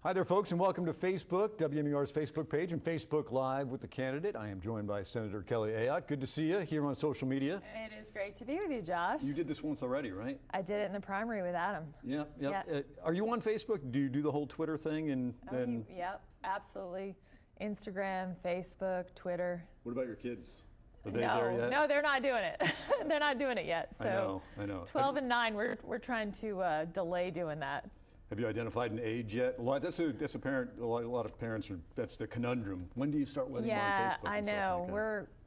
Hi there, folks, and welcome to Facebook, WMUR's Facebook page and Facebook Live with the candidate. I am joined by Senator Kelly Ayotte. Good to see you here on social media. It is great to be with you, Josh. You did this once already, right? I did it in the primary with Adam. Yeah. Are you on Facebook? Do you do the whole Twitter thing? Yep, absolutely. Instagram, Facebook, Twitter. What about your kids? Are they there yet? No, they're not doing it. They're not doing it yet. So I know. 12 and 9, we're trying to delay doing that. Have you identified an age yet? A lot of parents are. That's the conundrum. When do you start letting them on Facebook? Yeah, I know.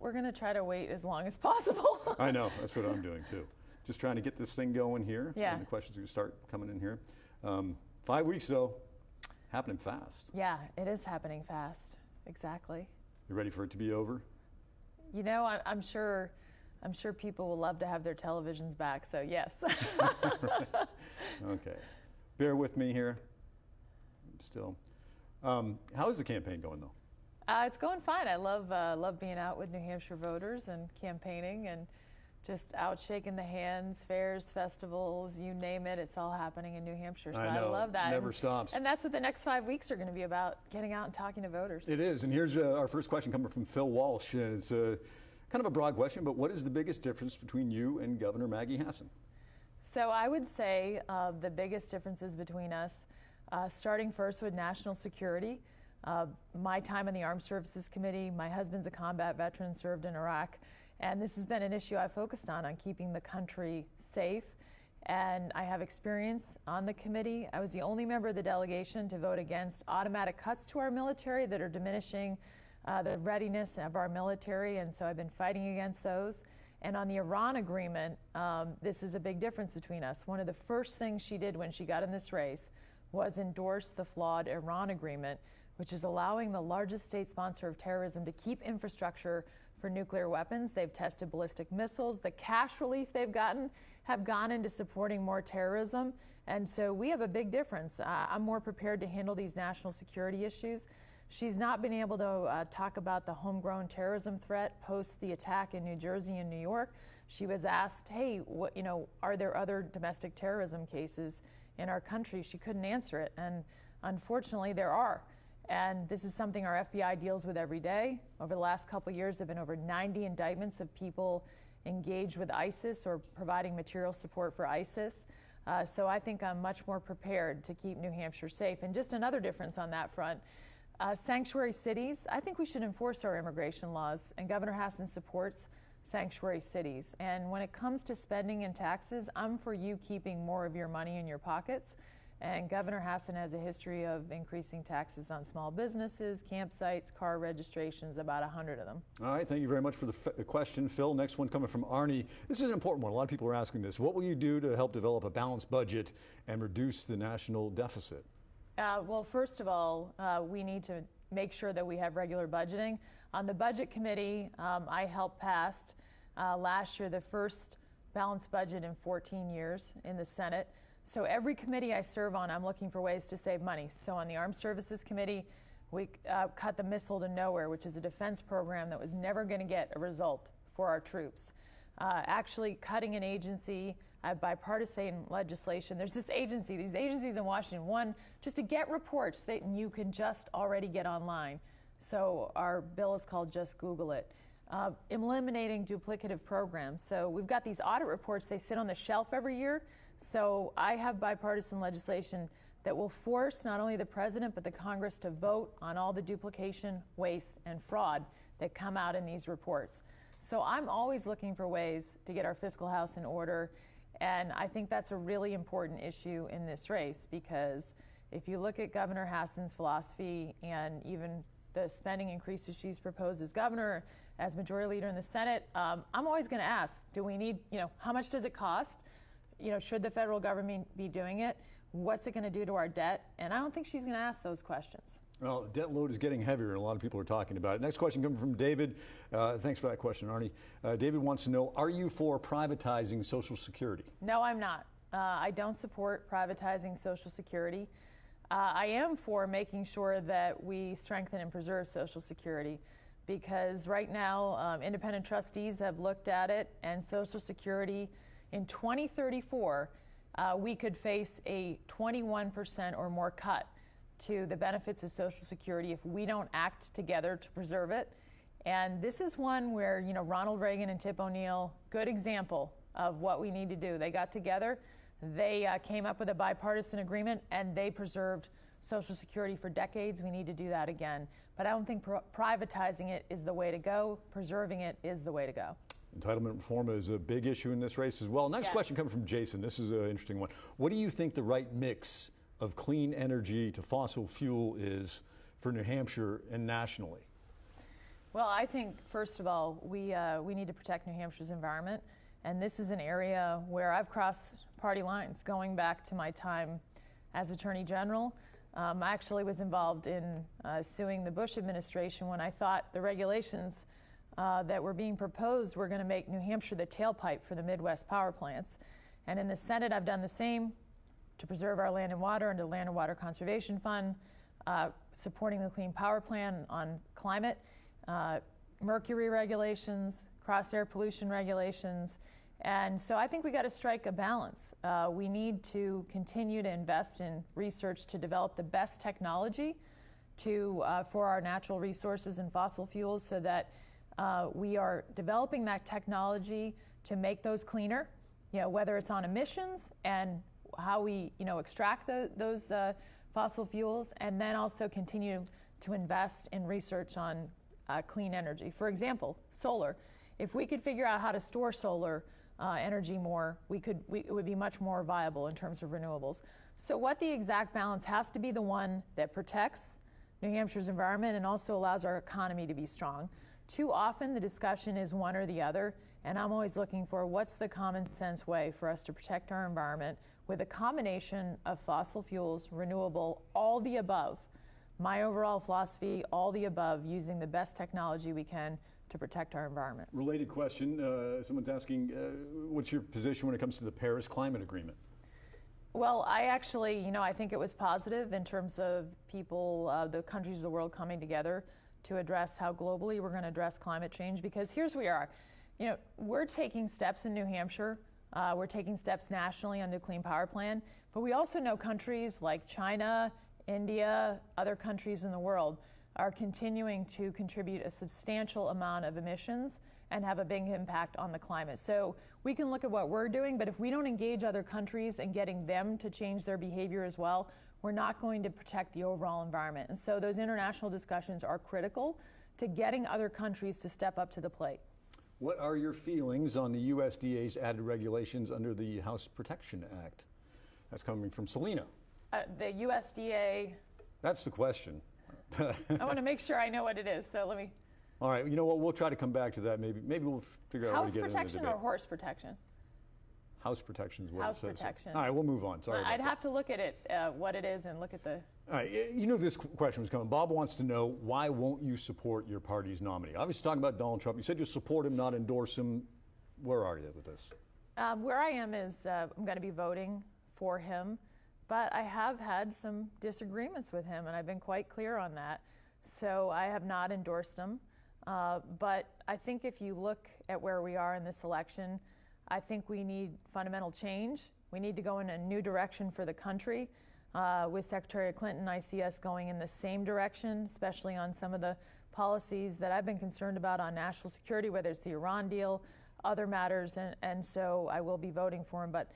We're going to try to wait as long as possible. I know. That's what I'm doing too. Just trying to get this thing going here. Yeah. And the questions will start coming in here. 5 weeks though, happening fast. Yeah, it is happening fast. Exactly. You ready for it to be over? You know, I'm sure people will love to have their televisions back. So yes. Okay. Bear with me here. Still. How is the campaign going, though? It's going fine. I love being out with New Hampshire voters and campaigning and just out shaking the hands, fairs, festivals, you name it. It's all happening in New Hampshire. So I love that. Never stops. And that's what the next 5 weeks are going to be about, getting out and talking to voters. It is. And here's our first question coming from Phil Walsh. And it's kind of a broad question, but what is the biggest difference between you and Governor Maggie Hassan? So I would say the biggest differences between us, starting first with national security. My time in the Armed Services Committee, my husband's a combat veteran, served in Iraq, and this has been an issue I focused on keeping the country safe. And I have experience on the committee. I was the only member of the delegation to vote against automatic cuts to our military that are diminishing the readiness of our military, and so I've been fighting against those. And on the Iran agreement, this is a big difference between us. One of the first things she did when she got in this race was endorse the flawed Iran agreement, which is allowing the largest state sponsor of terrorism to keep infrastructure for nuclear weapons. They've tested ballistic missiles. The cash relief they've gotten have gone into supporting more terrorism. And so we have a big difference. I'm more prepared to handle these national security issues. She's not been able to talk about the homegrown terrorism threat post the attack in New Jersey and New York. She was asked, hey, are there other domestic terrorism cases in our country? She couldn't answer it. And unfortunately, there are. And this is something our FBI deals with every day. Over the last couple of years, there have been over 90 indictments of people engaged with ISIS or providing material support for ISIS. So I think I'm much more prepared to keep New Hampshire safe. And just another difference on that front, sanctuary cities, I think we should enforce our immigration laws, and Governor Hassan supports sanctuary cities. And when it comes to spending and taxes, I'm for you keeping more of your money in your pockets. And Governor Hassan has a history of increasing taxes on small businesses, campsites, car registrations, about 100 of them. All right, thank you very much for the question, Phil. Next one coming from Arnie. This is an important one. A lot of people are asking this. What will you do to help develop a balanced budget and reduce the national deficit? Well, first of all, we need to make sure that we have regular budgeting. On the Budget Committee, I helped pass last year the first balanced budget in 14 years in the Senate. So every committee I serve on, I'm looking for ways to save money. So on the Armed Services Committee, we cut the Missile to Nowhere, which is a defense program that was never going to get a result for our troops. Actually cutting an agency, bipartisan legislation. There's these agencies in Washington, one, just to get reports that you can just already get online. So our bill is called Just Google It. Eliminating duplicative programs. So we've got these audit reports, they sit on the shelf every year. So I have bipartisan legislation that will force not only the president but the Congress to vote on all the duplication, waste, and fraud that come out in these reports. So I'm always looking for ways to get our fiscal house in order, and I think that's a really important issue in this race, because if you look at Governor Hassan's philosophy and even the spending increases she's proposed as governor, as majority leader in the Senate, I'm always going to ask, do we need, how much does it cost? Should the federal government be doing it? What's it going to do to our debt? And I don't think she's going to ask those questions. Well, debt load is getting heavier, and a lot of people are talking about it. Next question coming from David. Thanks for that question, Arnie. David wants to know, are you for privatizing Social Security? No, I'm not. I don't support privatizing Social Security. I am for making sure that we strengthen and preserve Social Security, because right now independent trustees have looked at it, and Social Security in 2034, we could face a 21% or more cut. to the benefits of Social Security if we don't act together to preserve it. And this is one where, you know, Ronald Reagan and Tip O'Neill, good example of what we need to do. They got together, they came up with a bipartisan agreement, and they preserved Social Security for decades. We need to do that again. But I don't think privatizing it is the way to go. Preserving it is the way to go. Entitlement reform is a big issue in this race as well. Next question comes from Jason. This is an interesting one. What do you think the right mix of clean energy to fossil fuel is for New Hampshire and nationally? Well, I think, first of all, we need to protect New Hampshire's environment. And this is an area where I've crossed party lines going back to my time as Attorney General. I actually was involved in suing the Bush administration when I thought the regulations that were being proposed were going to make New Hampshire the tailpipe for the Midwest power plants. And in the Senate, I've done the same to preserve our land and water under the Land and Water Conservation Fund, supporting the Clean Power Plan on climate, mercury regulations, cross-air pollution regulations. And so I think we got to strike a balance. We need to continue to invest in research to develop the best technology for our natural resources and fossil fuels, so that we are developing that technology to make those cleaner, you know, whether it's on emissions and how we, you know, extract those fossil fuels, and then also continue to invest in research on clean energy. For example, solar. If we could figure out how to store solar energy more, it would be much more viable in terms of renewables. So what the exact balance has to be the one that protects New Hampshire's environment and also allows our economy to be strong. Too often the discussion is one or the other, and I'm always looking for what's the common sense way for us to protect our environment with a combination of fossil fuels, renewable, all the above. My overall philosophy, all the above, using the best technology we can to protect our environment. Related question, someone's asking, what's your position when it comes to the Paris Climate Agreement? Well, I actually, you know, I think it was positive in terms of people, the countries of the world coming together to address how globally we're going to address climate change, because here's where we are. You know, we're taking steps in New Hampshire, we're taking steps nationally on the Clean Power Plan, but we also know countries like China, India, other countries in the world are continuing to contribute a substantial amount of emissions and have a big impact on the climate. So we can look at what we're doing, but if we don't engage other countries and getting them to change their behavior as well, we're not going to protect the overall environment. And so those international discussions are critical to getting other countries to step up to the plate. What are your feelings on the USDA's added regulations under the House Protection Act? That's coming from Selena. The USDA... That's the question. I want to make sure I know what it is, so let me... All right, you know what, we'll try to come back to that. Maybe we'll figure out how to get into the debate. House protection or horse protection? House protection is what House it says. protection. All right, we'll move on. Sorry. I'd have to look at it, what it is, and look at the... All right, you know this question was coming. Bob wants to know, why won't you support your party's nominee? Obviously talking about Donald Trump. You said you'll support him, not endorse him. Where are you with this? Where I am is I'm going to be voting for him, but I have had some disagreements with him, and I've been quite clear on that. So I have not endorsed him. But I think if you look at where we are in this election, I think we need fundamental change. We need to go in a new direction for the country. With Secretary Clinton, I see us going in the same direction, especially on some of the policies that I've been concerned about on national security, whether it's the Iran deal, other matters, and so I will be voting for him. But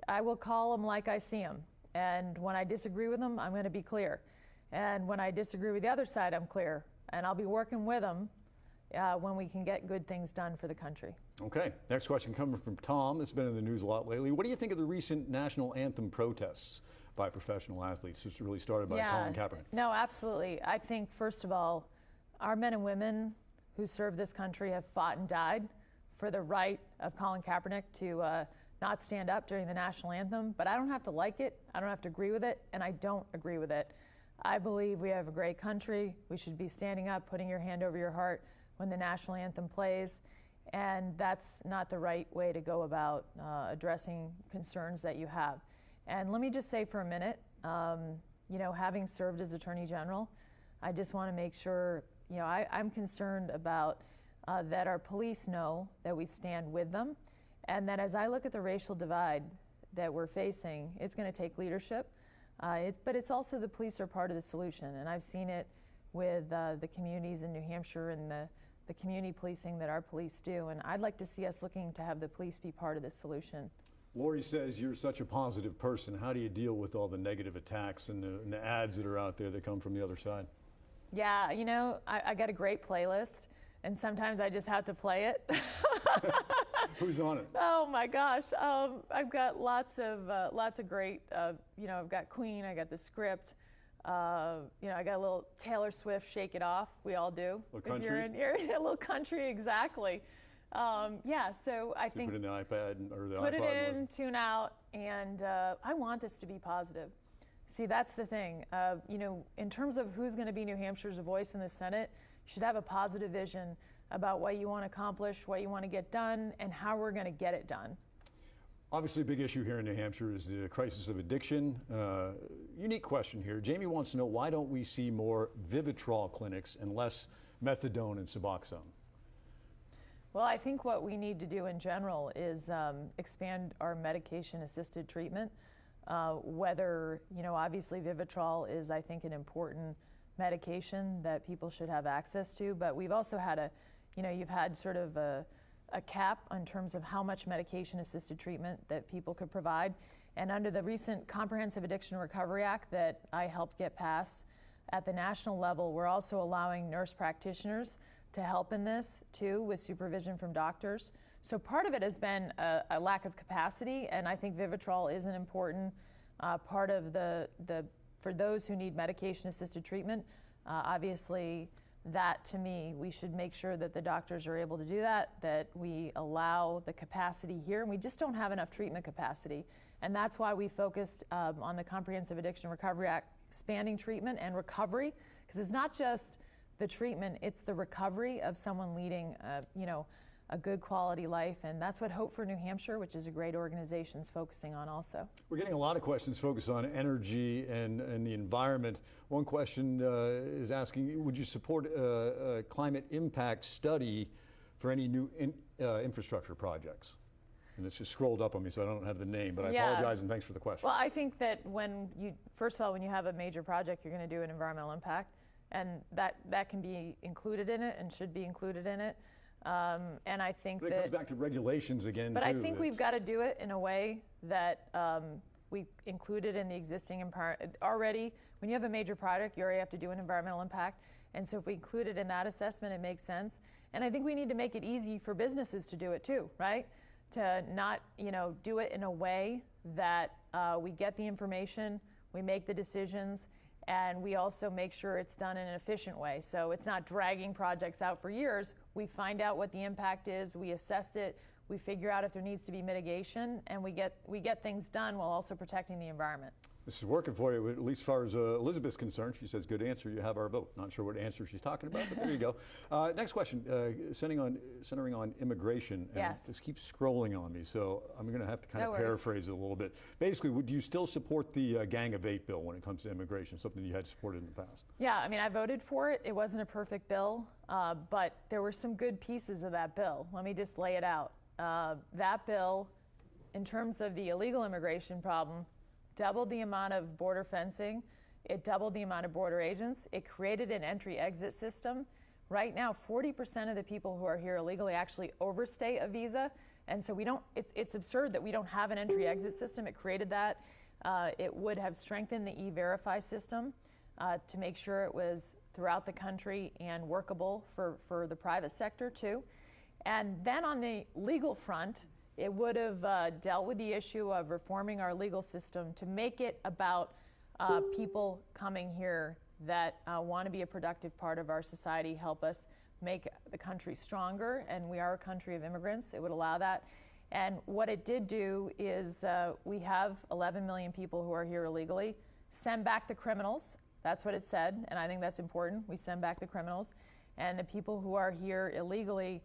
I will call him like I see him. And when I disagree with him, I'm going to be clear. And when I disagree with the other side, I'm clear. And I'll be working with them when we can get good things done for the country. Okay, next question coming from Tom. It's been in the news a lot lately. What do you think of the recent national anthem protests by professional athletes? It's really started by Colin Kaepernick. No, absolutely. I think, first of all, our men and women who serve this country have fought and died for the right of Colin Kaepernick to not stand up during the national anthem. But I don't have to like it, I don't have to agree with it, and I don't agree with it. I believe we have a great country. We should be standing up, putting your hand over your heart when the national anthem plays. And that's not the right way to go about addressing concerns that you have. And let me just say for a minute, you know, having served as Attorney General, I just want to make sure, you know, I'm concerned about that our police know that we stand with them, and that as I look at the racial divide that we're facing, it's going to take leadership. But it's also the police are part of the solution, and I've seen it with the communities in New Hampshire and the community policing that our police do, and I'd like to see us looking to have the police be part of the solution. Lori says you're such a positive person. How do you deal with all the negative attacks and the ads that are out there that come from the other side? Yeah, you know, I got a great playlist, and sometimes I just have to play it. Who's on it? Oh my gosh, I've got lots of great. You know, I've got Queen, I got The Script. You know, I got a little Taylor Swift, "Shake It Off." We all do. A little country? If you're in a little country, exactly. Yeah, so I think put it in the iPad or the put iPod. it in, tune out, and I want this to be positive. See, that's the thing. You know, in terms of who's going to be New Hampshire's voice in the Senate, you should have a positive vision about what you want to accomplish, what you want to get done, and how we're going to get it done. Obviously, a big issue here in New Hampshire is the crisis of addiction. Unique question here. Jamie wants to know, why don't we see more Vivitrol clinics and less methadone and Suboxone? Well, I think what we need to do in general is expand our medication-assisted treatment. Whether, you know, obviously Vivitrol is, I think, an important medication that people should have access to, but we've also had you know, you've had sort of a cap in terms of how much medication-assisted treatment that people could provide. And under the recent Comprehensive Addiction Recovery Act that I helped get passed at the national level, we're also allowing nurse practitioners to help in this too, with supervision from doctors. So part of it has been a lack of capacity, and I think Vivitrol is an important part of for those who need medication-assisted treatment. Obviously, that to me, we should make sure that the doctors are able to do that we allow the capacity here, and we just don't have enough treatment capacity. And that's why we focused on the Comprehensive Addiction Recovery Act, expanding treatment and recovery, because it's not just the treatment, it's the recovery of someone leading, you know, a good quality life, and that's what Hope for New Hampshire, which is a great organization, is focusing on also. We're getting a lot of questions focused on energy and the environment. One question is asking, would you support a climate impact study for any new infrastructure projects? And it's just scrolled up on me, so I don't have the name, but I apologize and thanks for the question. Well, I think that first of all, when you have a major project, you're going to do an environmental impact, and that can be included in it and should be included in it. And I think but it comes back to regulations again. But too, I think we've got to do it in a way that we include it in the existing already. When you have a major project, you already have to do an environmental impact. And so if we include it in that assessment, it makes sense. And I think we need to make it easy for businesses to do it too, right? To not, you know, do it in a way that we get the information, we make the decisions, and we also make sure it's done in an efficient way. So it's not dragging projects out for years. We find out what the impact is, we assess it, we figure out if there needs to be mitigation, and we get things done while also protecting the environment. This is working for you, at least as far as Elizabeth's concerned. She says, good answer, you have our vote. Not sure what answer she's talking about, but there you go. Next question, centering on immigration. And yes. This keeps scrolling on me, so I'm going to have to kind of paraphrase it a little bit. Basically, would you still support the Gang of Eight bill when it comes to immigration, something you had supported in the past? Yeah, I mean, I voted for it. It wasn't a perfect bill, but there were some good pieces of that bill. Let me just lay it out. That bill, in terms of the illegal immigration problem, doubled the amount of border fencing. It doubled the amount of border agents. It created an entry-exit system. Right now, 40% of the people who are here illegally actually overstay a visa. And so it's absurd that we don't have an entry-exit system. It created that. It would have strengthened the E-Verify system to make sure it was throughout the country and workable for the private sector too. And then on the legal front, it would have dealt with the issue of reforming our legal system to make it about people coming here that want to be a productive part of our society, help us make the country stronger, and we are a country of immigrants. It would allow that. And what it did do is we have 11 million people who are here illegally. Send back the criminals. That's what it said, and I think that's important. We send back the criminals. And the people who are here illegally,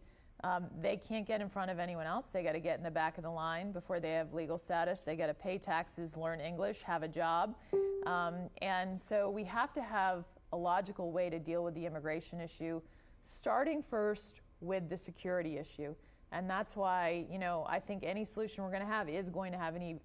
they can't get in front of anyone else. They got to get in the back of the line before they have legal status. They got to pay taxes, learn English, have a job. And so we have to have a logical way to deal with the immigration issue, starting first with the security issue. And that's why, I think any solution we're going to have is going to have an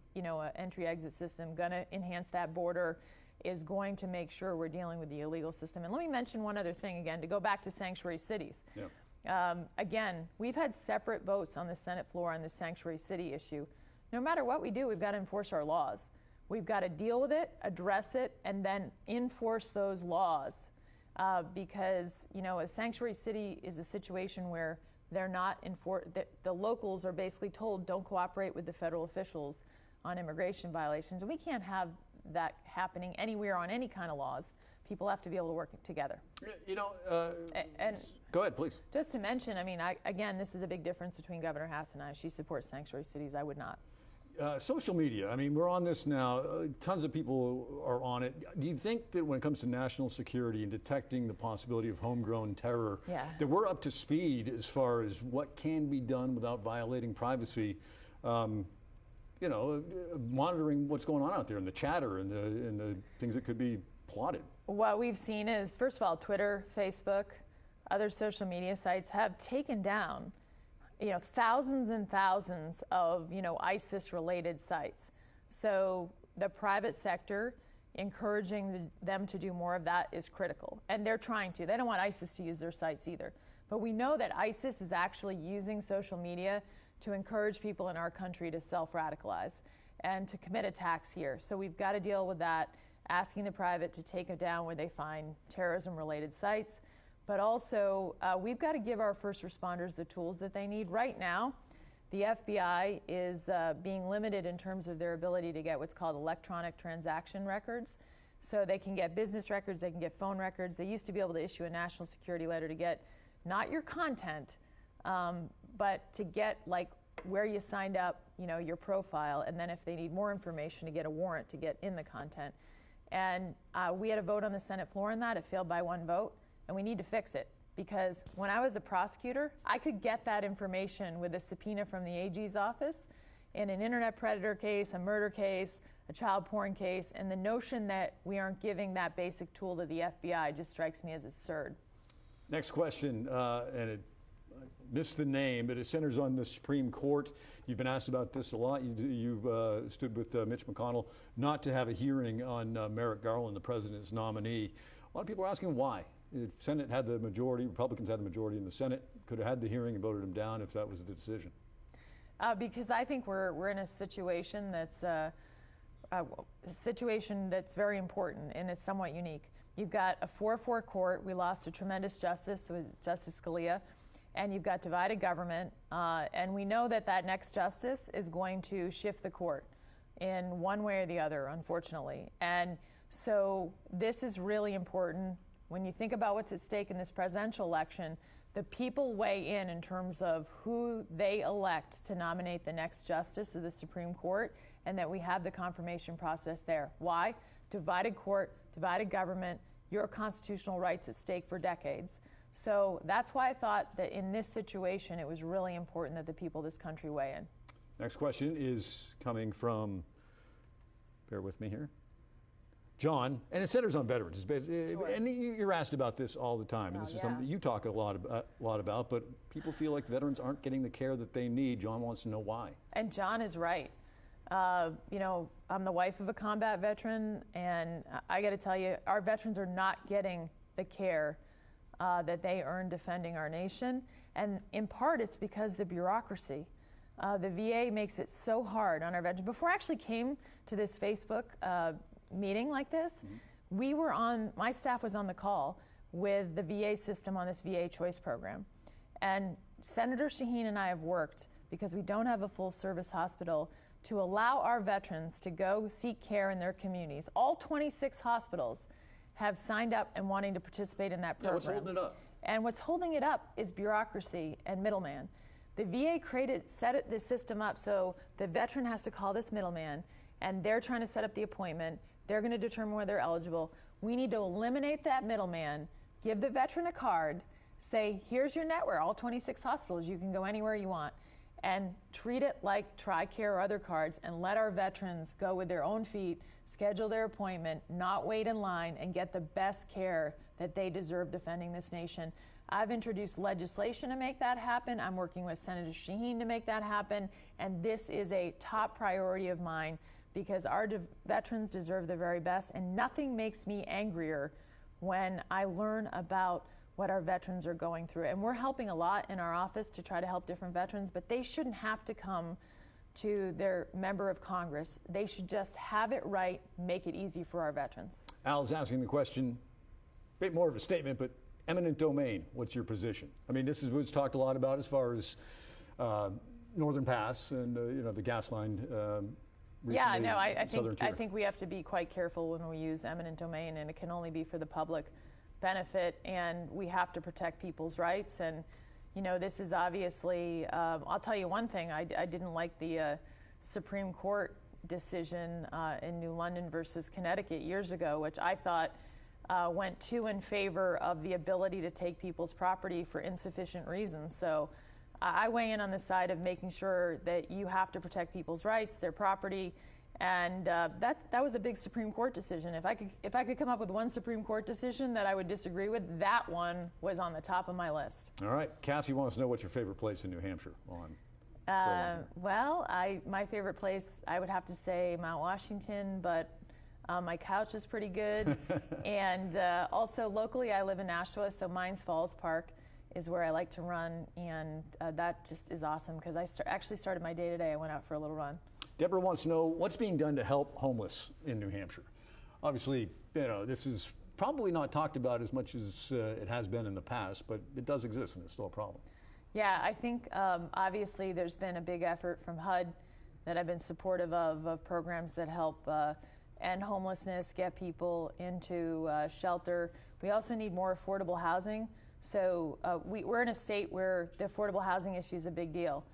entry-exit system, going to enhance that border, is going to make sure we're dealing with the illegal system. And let me mention one other thing again, to go back to sanctuary cities. Yeah. Again, we've had separate votes on the Senate floor on the sanctuary city issue. No matter what we do, we've got to enforce our laws. We've got to deal with it, address it, and then enforce those laws. Because, a sanctuary city is a situation where they're not the locals are basically told, don't cooperate with the federal officials on immigration violations. And we can't have that happening anywhere on any kind of laws. People have to be able to work together. And go ahead, please. Just to mention, again, this is a big difference between Governor Hass and I. She supports sanctuary cities. I would not. Social media, we're on this now. Tons of people are on it. Do you think that when it comes to national security and detecting the possibility of homegrown terror, that we're up to speed as far as what can be done without violating privacy? Monitoring what's going on out there in the chatter and the things that could be plotted. What we've seen is, first of all, Twitter, Facebook, other social media sites have taken down thousands and thousands of, ISIS-related sites. So the private sector encouraging them to do more of that is critical. And they're trying to. They don't want ISIS to use their sites either. But we know that ISIS is actually using social media to encourage people in our country to self-radicalize and to commit attacks here. So we've got to deal with that, asking the private to take it down where they find terrorism-related sites. But also, we've got to give our first responders the tools that they need. Right now, the FBI is being limited in terms of their ability to get what's called electronic transaction records. So they can get business records, they can get phone records. They used to be able to issue a national security letter to get not your content, but to get where you signed up, your profile, and then if they need more information, to get a warrant to get in the content. And we had a vote on the Senate floor on that. It failed by 1 vote. And we need to fix it, because when I was a prosecutor, I could get that information with a subpoena from the AG's office in an internet predator case, a murder case, a child porn case, and the notion that we aren't giving that basic tool to the FBI just strikes me as absurd. Next question, and I missed the name, but it centers on the Supreme Court. You've been asked about this a lot. You've stood with Mitch McConnell not to have a hearing on Merrick Garland, the president's nominee. A lot of people are asking why. The Senate had the majority, Republicans had the majority in the Senate, could have had the hearing and voted him down if that was the decision. Because I think we're in a situation that's very important, and it's somewhat unique. You've got a 4-4 court. We lost a tremendous justice with Justice Scalia, and you've got divided government, and we know that next justice is going to shift the court in one way or the other, unfortunately. And so this is really important. When you think about what's at stake in this presidential election, the people weigh in terms of who they elect to nominate the next justice of the Supreme Court, and that we have the confirmation process there. Why? Divided court, divided government, your constitutional rights at stake for decades. So that's why I thought that in this situation, it was really important that the people of this country weigh in. Next question is coming from, bear with me here, John, and it centers on veterans. Sure. And you're asked about this all the time, and this is something you talk a lot about, but people feel like veterans aren't getting the care that they need. John wants to know why. And John is right. I'm the wife of a combat veteran, and I got to tell you, our veterans are not getting the care that they earn defending our nation. And in part, it's because the bureaucracy. The VA makes it so hard on our veterans. Before I actually came to this Facebook meeting like this, my staff was on the call with the VA system on this VA choice program. And Senator Shaheen and I have worked, because we don't have a full service hospital, to allow our veterans to go seek care in their communities. All 26 hospitals have signed up and wanting to participate in that program. What's holding it up? And what's holding it up is bureaucracy and middleman. The VA set this system up so the veteran has to call this middleman, and they're trying to set up the appointment. They're going to determine whether they're eligible. We need to eliminate that middleman, give the veteran a card, say, here's your network, all 26 hospitals, you can go anywhere you want. and treat it like TRICARE or other cards and let our veterans go with their own feet, schedule their appointment, not wait in line, and get the best care that they deserve defending this nation. I've introduced legislation to make that happen. I'm working with Senator Shaheen to make that happen, and this is a top priority of mine because our veterans deserve the very best, and nothing makes me angrier when I learn about what our veterans are going through. And we're helping a lot in our office to try to help different veterans, but they shouldn't have to come to their member of Congress. They should just have it right, make it easy for our veterans. Al's asking the question, a bit more of a statement, but eminent domain, what's your position? I mean, this is what's talked a lot about as far as Northern Pass and the gas line. Yeah, no, I think we have to be quite careful when we use eminent domain, and it can only be for the public benefit, and we have to protect people's rights. And this is obviously, I'll tell you one thing, I didn't like the Supreme Court decision in New London versus Connecticut years ago, which I thought went too in favor of the ability to take people's property for insufficient reasons. So I weigh in on the side of making sure that you have to protect people's rights, their property, and that was a big Supreme Court decision. If I could come up with one Supreme Court decision that I would disagree with, that one was on the top of my list. All right, Cassie wants to know what's your favorite place in New Hampshire. Well, my favorite place, I would have to say Mount Washington, but my couch is pretty good. And also locally, I live in Nashua, so Mines Falls Park is where I like to run, and that just is awesome because I actually started my day today. I went out for a little run. Deborah wants to know what's being done to help homeless in New Hampshire. Obviously, this is probably not talked about as much as it has been in the past, but it does exist and it's still a problem. Yeah, I think obviously there's been a big effort from HUD that I've been supportive of programs that help end homelessness, get people into shelter. We also need more affordable housing. So we're in a state where the affordable housing issue is a big deal.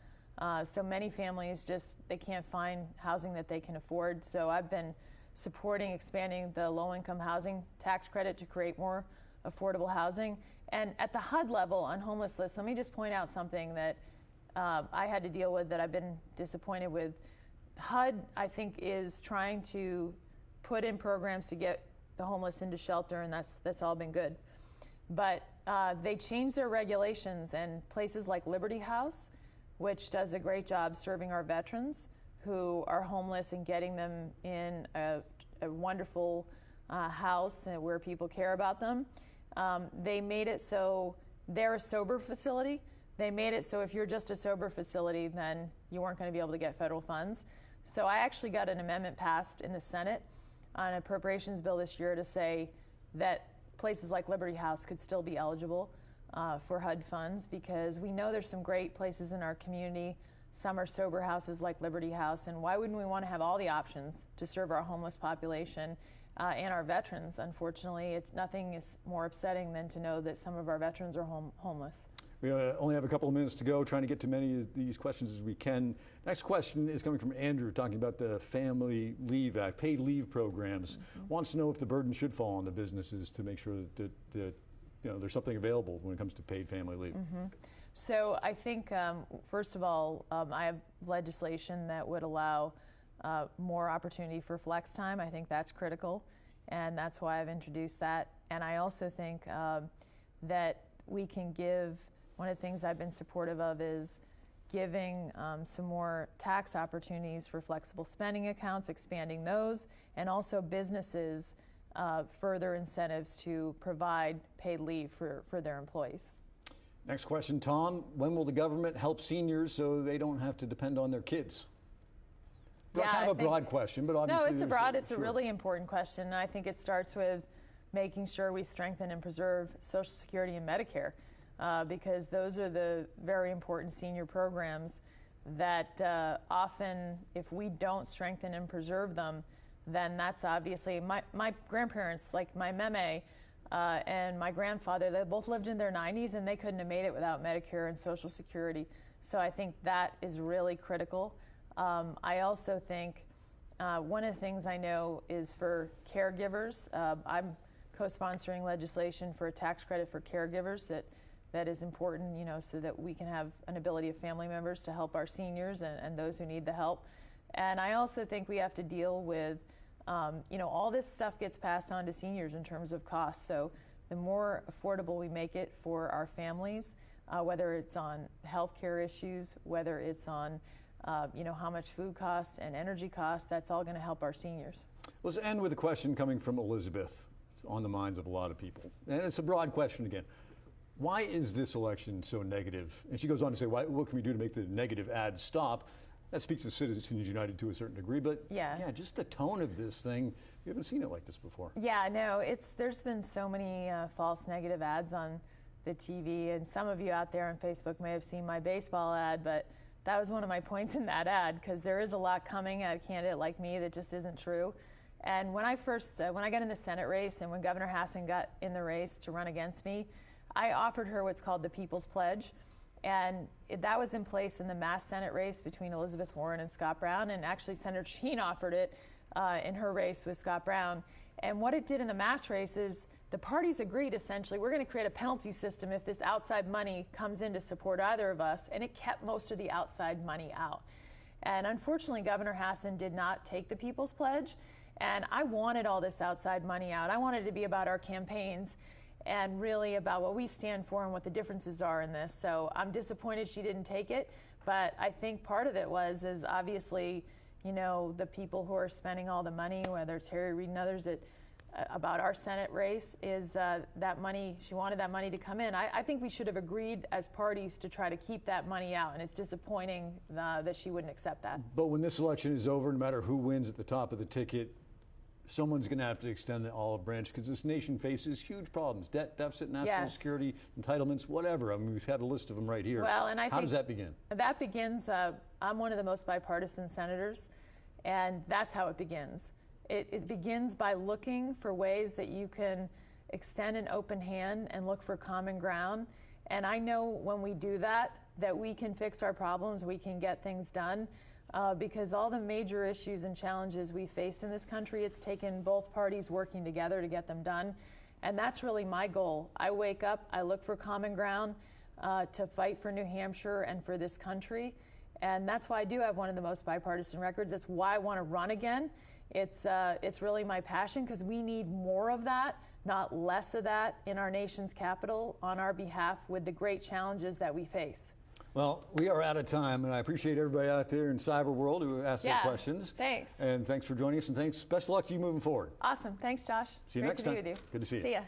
So many families they can't find housing that they can afford. So I've been supporting expanding the low-income housing tax credit to create more affordable housing. And at the HUD level on homeless lists, let me just point out something that I had to deal with that I've been disappointed with. HUD, I think, is trying to put in programs to get the homeless into shelter, and that's all been good. But they changed their regulations, and places like Liberty House, which does a great job serving our veterans who are homeless and getting them in a wonderful house where people care about them. They made it so they're a sober facility. They made it so if you're just a sober facility, then you weren't going to be able to get federal funds. So I actually got an amendment passed in the Senate on an appropriations bill this year to say that places like Liberty House could still be eligible for HUD funds, because we know there's some great places in our community. Some are sober houses like Liberty House, and why wouldn't we want to have all the options to serve our homeless population and our veterans? Unfortunately, nothing is more upsetting than to know that some of our veterans are homeless. We only have a couple of minutes to go, trying to get to many of these questions as we can. Next question is coming from Andrew, talking about the Family Leave Act, paid leave programs. Wants to know if the burden should fall on the businesses to make sure that there's something available when it comes to paid family leave. So I think, first of all, I have legislation that would allow more opportunity for flex time. I think that's critical, and that's why I've introduced that. And I also think that we can give, one of the things I've been supportive of is giving some more tax opportunities for flexible spending accounts, expanding those, and also businesses further incentives to provide paid leave for their employees. Next question, Tom. When will the government help seniors so they don't have to depend on their kids? Yeah, kind of a broad question, but obviously it's a really important question, and I think it starts with making sure we strengthen and preserve Social Security and Medicare, because those are the very important senior programs that often, if we don't strengthen and preserve them, then that's obviously, my grandparents, like my meme and my grandfather, they both lived in their 90s and they couldn't have made it without Medicare and Social Security. So I think that is really critical. I also think one of the things I know is for caregivers. I'm co-sponsoring legislation for a tax credit for caregivers that that is important, you know, so that we can have an ability of family members to help our seniors and those who need the help. And I also think we have to deal with, you know, all this stuff gets passed on to seniors in terms of costs. So the more affordable we make it for our families, whether it's on healthcare issues, whether it's on, you know, how much food costs and energy costs, that's all going to help our seniors. Let's end with a question coming from Elizabeth, on the minds of a lot of people. And it's a broad question again. Why is this election so negative? And she goes on to say, what can we do to make the negative ads stop? That speaks to Citizens United to a certain degree, but yeah, just the tone of this thing, we haven't seen it like this before. Yeah, no, there's been so many false negative ads on the TV, and some of you out there on Facebook may have seen my baseball ad, but that was one of my points in that ad, because there is a lot coming at a candidate like me that just isn't true. And when I got in the Senate race, and when Governor Hassan got in the race to run against me, I offered her what's called the People's Pledge. And that was in place in the Mass Senate race between Elizabeth Warren and Scott Brown. And actually, Senator Sheen offered it in her race with Scott Brown. And what it did in the Mass race is the parties agreed, essentially, we're going to create a penalty system if this outside money comes in to support either of us. And it kept most of the outside money out. And unfortunately, Governor Hassan did not take the People's Pledge. And I wanted all this outside money out. I wanted it to be about our campaigns and really about what we stand for and what the differences are in this. So I'm disappointed she didn't take it, but I think part of it is obviously, you know, the people who are spending all the money, whether it's Harry Reid and others, about our Senate race, is that money, she wanted that money to come in. I think we should have agreed as parties to try to keep that money out, and it's disappointing that she wouldn't accept that. But when this election is over, no matter who wins at the top of the ticket, someone's going to have to extend the olive branch, because this nation faces huge problems: debt, deficit, national security, entitlements, whatever. I mean, we've had a list of them right here. Well, and how does that begin? That begins, I'm one of the most bipartisan senators, and that's how it begins. It begins by looking for ways that you can extend an open hand and look for common ground. And I know when we do that we can fix our problems, we can get things done. Because all the major issues and challenges we face in this country, it's taken both parties working together to get them done. And that's really my goal. I wake up, I look for common ground to fight for New Hampshire and for this country. And that's why I do have one of the most bipartisan records. It's why I want to run again. It's really my passion, because we need more of that, not less of that, in our nation's capital on our behalf with the great challenges that we face. Well, we are out of time, and I appreciate everybody out there in cyber world who asked their questions. Thanks. And thanks for joining us, and thanks. Best of luck to you moving forward. Awesome. Thanks, Josh. See you next time. Great to be with you. Good to see you. See ya.